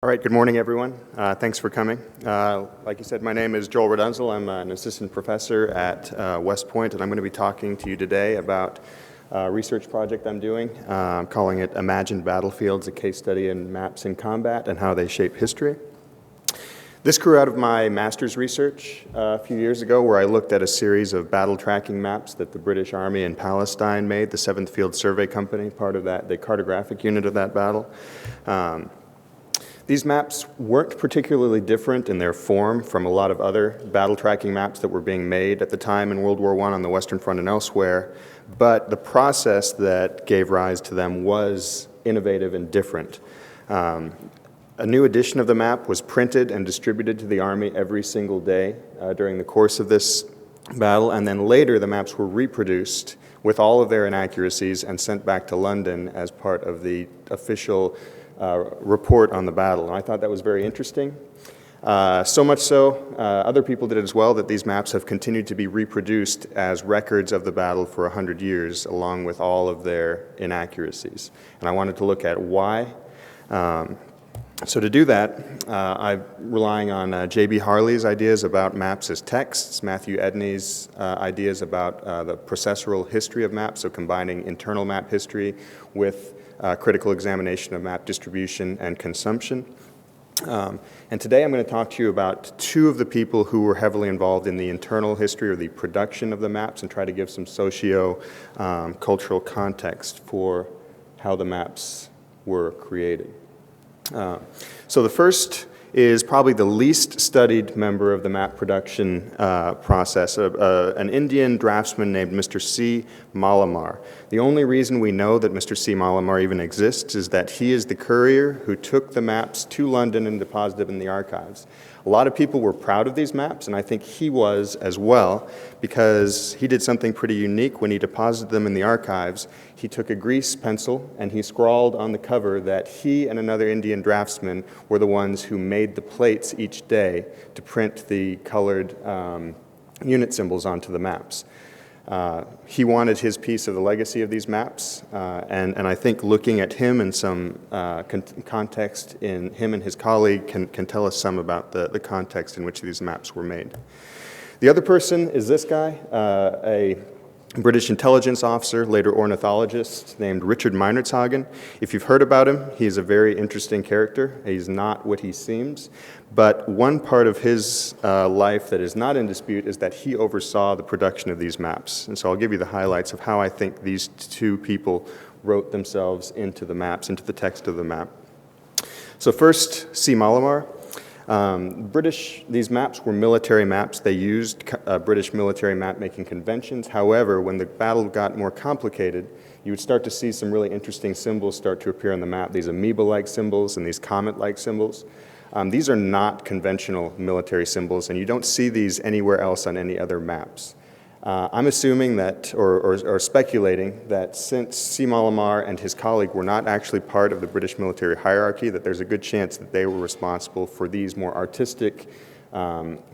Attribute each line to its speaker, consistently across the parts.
Speaker 1: All right, good morning, everyone. Thanks for coming. Like you said, my name is Joel Radunzel. I'm an assistant professor at West Point, and I'm going to be talking to you today about a research project I'm doing. I'm calling it Imagined Battlefields, a case study in maps in combat and how they shape history. This grew out of my master's research a few years ago, where I looked at a series of battle tracking maps that the British Army in Palestine made, the 7th Field Survey Company, part of that, the cartographic unit of that battle. These maps weren't particularly different in their form from a lot of other battle tracking maps that were being made at the time in World War I on the Western Front and elsewhere, but the process that gave rise to them was innovative and different. A new edition of the map was printed and distributed to the Army every single day during the course of this battle, and then later the maps were reproduced with all of their inaccuracies and sent back to London as part of the official report on the battle. And I thought that was very interesting. So much so, other people did it as well, that these maps have continued to be reproduced as records of the battle for 100 years, along with all of their inaccuracies. And I wanted to look at why. So to do that, I'm relying on J.B. Harley's ideas about maps as texts, Matthew Edney's ideas about the processual history of maps, so combining internal map history with critical examination of map distribution and consumption. And today I'm going to talk to you about two of the people who were heavily involved in the internal history or the production of the maps, and try to give some socio-cultural context for how the maps were created. So the first is probably the least studied member of the map production process, an Indian draftsman named Mr. C. Malamar. The only reason we know that Mr. C. Malamar even exists is that he is the courier who took the maps to London and deposited them in the archives. A lot of people were proud of these maps, and I think he was as well, because he did something pretty unique when he deposited them in the archives. He took a grease pencil and he scrawled on the cover that he and another Indian draftsman were the ones who made the plates each day to print the colored unit symbols onto the maps. He wanted his piece of the legacy of these maps, and I think looking at him and some context in him and his colleague can tell us some about the context in which these maps were made. The other person is this guy, a British intelligence officer, later ornithologist, named Richard Meinertzhagen. If you've heard about him, he's a very interesting character. He's not what he seems. But one part of his life that is not in dispute is that he oversaw the production of these maps. And so I'll give you the highlights of how I think these two people wrote themselves into the maps, into the text of the map. So first, C. Malamar. These maps were military maps. They used British military map-making conventions. However, when the battle got more complicated, you would start to see some really interesting symbols start to appear on the map, these amoeba-like symbols and these comet-like symbols. These are not conventional military symbols, and you don't see these anywhere else on any other maps. I'm assuming that, or speculating, that since C. Malamar and his colleague were not actually part of the British military hierarchy, that there's a good chance that they were responsible for these more artistic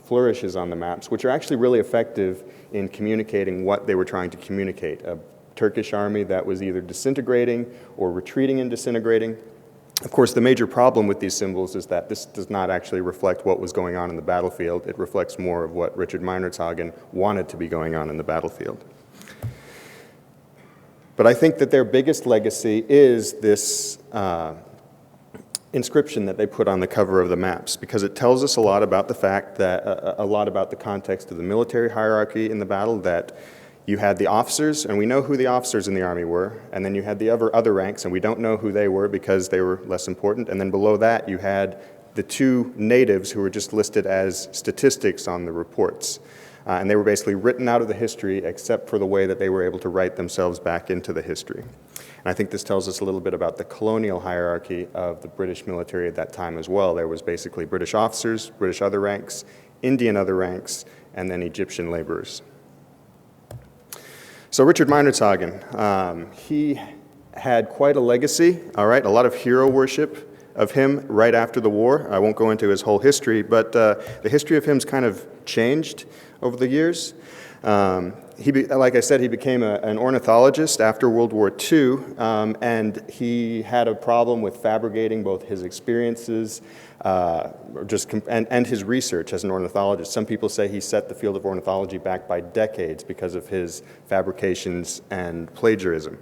Speaker 1: flourishes on the maps, which are actually really effective in communicating what they were trying to communicate. A Turkish army that was either disintegrating or retreating and disintegrating. Of course, the major problem with these symbols is that this does not actually reflect what was going on in the battlefield. It reflects more of what Richard Meinertzhagen wanted to be going on in the battlefield. But I think that their biggest legacy is this inscription that they put on the cover of the maps, because it tells us a lot about the fact that, a lot about the context of the military hierarchy in the battle, that you had the officers, and we know who the officers in the army were, and then you had the other ranks, and we don't know who they were because they were less important, and then below that you had the two natives who were just listed as statistics on the reports. And they were basically written out of the history except for the way that they were able to write themselves back into the history. And I think this tells us a little bit about the colonial hierarchy of the British military at that time as well. There was basically British officers, British other ranks, Indian other ranks, and then Egyptian laborers. So Richard Meinertzhagen, he had quite a legacy, all right, a lot of hero worship of him right after the war. I won't go into his whole history, but the history of him's kind of changed over the years. like I said, he became an ornithologist after World War II, and he had a problem with fabricating both his experiences and his research as an ornithologist. Some people say he set the field of ornithology back by decades because of his fabrications and plagiarism.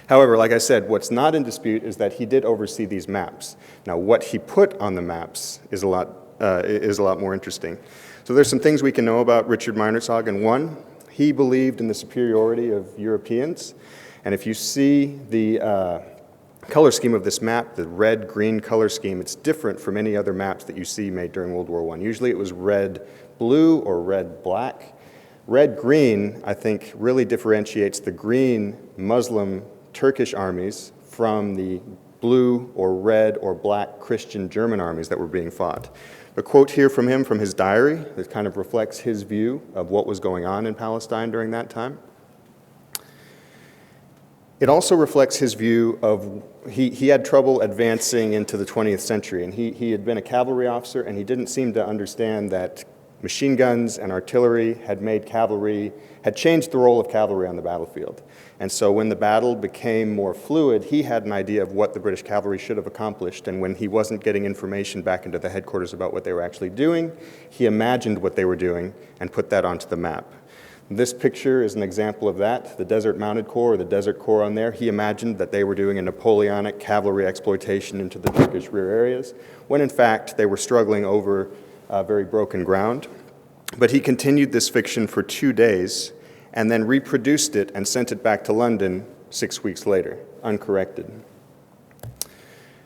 Speaker 1: However, like I said, what's not in dispute is that he did oversee these maps. Now, what he put on the maps is a lot more interesting. So there's some things we can know about Richard Meinertzhagen. One, he believed in the superiority of Europeans, and if you see the color scheme of this map, the red-green color scheme, it's different from any other maps that you see made during World War I. Usually it was red-blue or red-black. Red-green, I think, really differentiates the green Muslim Turkish armies from the blue or red or black Christian German armies that were being fought. A quote here from him from his diary that kind of reflects his view of what was going on in Palestine during that time. It also reflects his view of, he had trouble advancing into the 20th century, and he had been a cavalry officer, and he didn't seem to understand that machine guns and artillery had changed the role of cavalry on the battlefield. And so when the battle became more fluid, he had an idea of what the British cavalry should have accomplished, and when he wasn't getting information back into the headquarters about what they were actually doing, he imagined what they were doing and put that onto the map. This picture is an example of that, the Desert Mounted Corps, or the Desert Corps on there. He imagined that they were doing a Napoleonic cavalry exploitation into the Turkish rear areas, when in fact they were struggling over very broken ground. But he continued this fiction for 2 days and then reproduced it and sent it back to London 6 weeks later, uncorrected.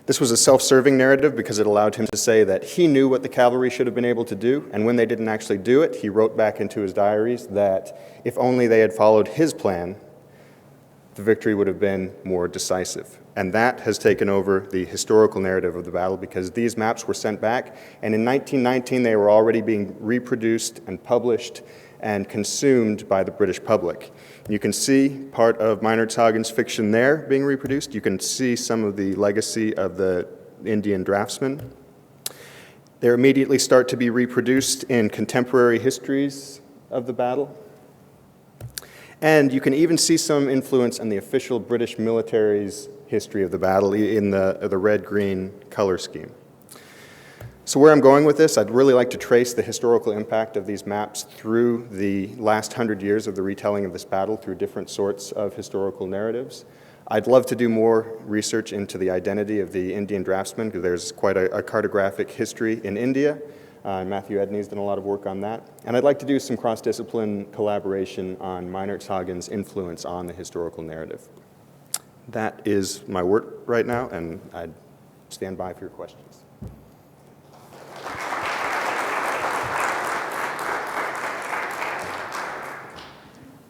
Speaker 1: This was a self-serving narrative because it allowed him to say that he knew what the cavalry should have been able to do, and when they didn't actually do it, he wrote back into his diaries that if only they had followed his plan, the victory would have been more decisive. And that has taken over the historical narrative of the battle because these maps were sent back, and in 1919 they were already being reproduced and published and consumed by the British public. You can see part of Meinertzhagen's fiction there being reproduced. You can see some of the legacy of the Indian draftsman. They immediately start to be reproduced in contemporary histories of the battle. And you can even see some influence in the official British military's history of the battle in the red-green color scheme. So where I'm going with this, I'd really like to trace the historical impact of these maps through the last 100 years of the retelling of this battle through different sorts of historical narratives. I'd love to do more research into the identity of the Indian draftsman because there's quite a cartographic history in India. Matthew Edney's done a lot of work on that. And I'd like to do some cross-discipline collaboration on Meinertzhagen's influence on the historical narrative. That is my work right now, and I'd stand by for your questions.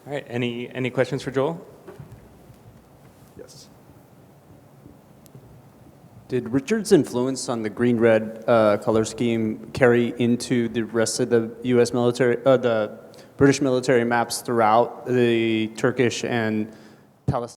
Speaker 2: All right, any questions for Joel?
Speaker 1: Yes.
Speaker 3: Did Richard's influence on the green-red color scheme carry into the rest of the U.S. military, the British military maps throughout the Turkish and Palestinian